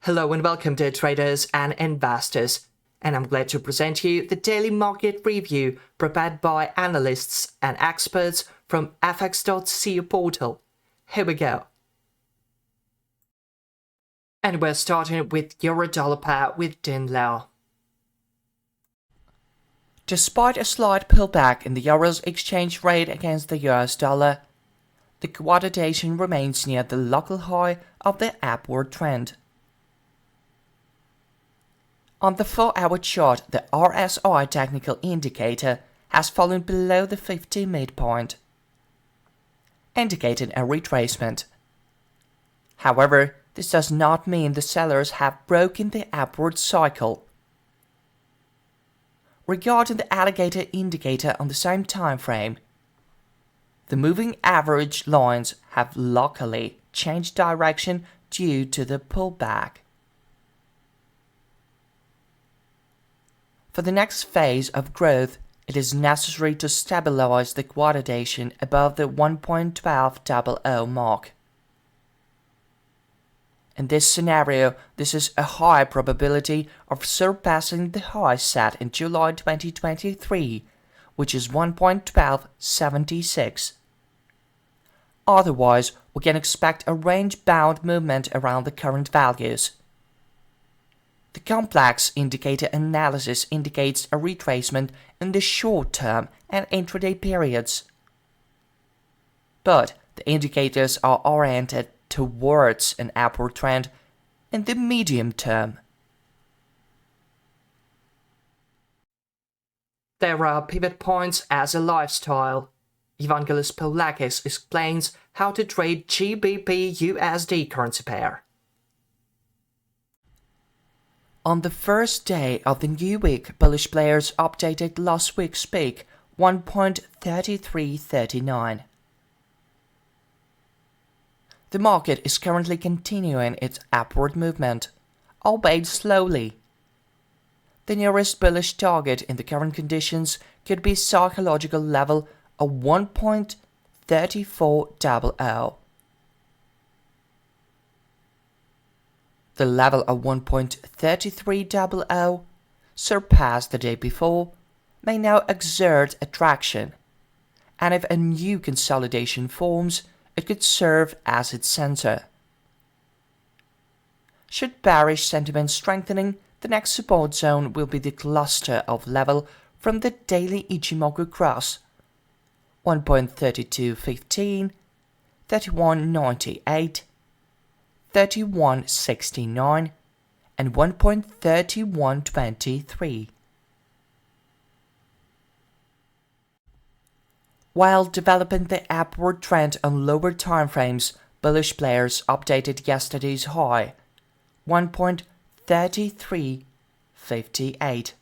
Hello and welcome to traders and investors, and I'm glad to present you the daily market review prepared by analysts and experts from fx.co portal. Here we go. And we're starting with euro-dollar pair with Din Low. Despite a slight pullback in the euro's exchange rate against the US dollar, the quotation remains near the local high of the upward trend. On the 4-hour chart, the RSI technical indicator has fallen below the 50 midpoint, indicating a retracement. However, this does not mean the sellers have broken the upward cycle. Regarding the alligator indicator on the same time frame, the moving average lines have locally changed direction due to the pullback. For the next phase of growth, it is necessary to stabilize the quotation above the 1.1200 mark. In this scenario, this is a high probability of surpassing the high set in July 2023, which is 1.1276. Otherwise, we can expect a range-bound movement around the current values. The complex indicator analysis indicates a retracement in the short-term and intraday periods. But the indicators are oriented towards an upward trend in the medium term. There are pivot points as a lifestyle. Evangelos Poulakis explains how to trade GBPUSD currency pair. On the first day of the new week, bullish players updated last week's peak 1.3339. The market is currently continuing its upward movement, albeit slowly. The nearest bullish target in the current conditions could be psychological level of 1.3400. The level of 1.3300, surpassed the day before, may now exert attraction, and if a new consolidation forms, it could serve as its center. Should bearish sentiment strengthening, the next support zone will be the cluster of level from the daily Ichimoku cross 1.3215, 3198, 3169 and 1.3123. While developing the upward trend on lower timeframes, bullish players updated yesterday's high 1.3358.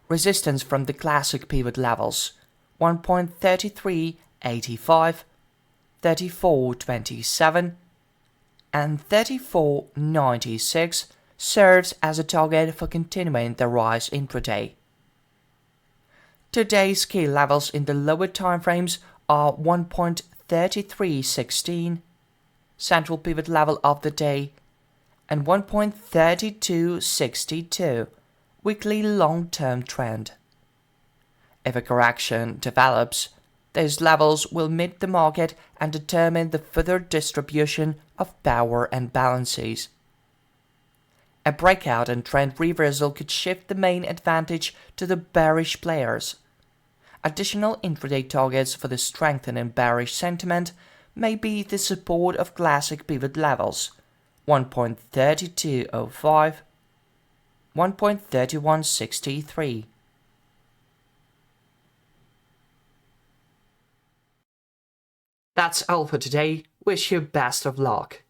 Resistance from the classic pivot levels 1.3385, 3427 and 3496 serves as a target for continuing the rise intraday. Today's key levels in the lower timeframes are 1.3316, central pivot level of the day, and 1.3262, weekly long-term trend. If a correction develops, these levels will meet the market and determine the further distribution of power and balances. A breakout and trend reversal could shift the main advantage to the bearish players. Additional intraday targets for the strengthening bearish sentiment may be the support of classic pivot levels 1.3205, 1.3163. That's all for today. Wish you best of luck.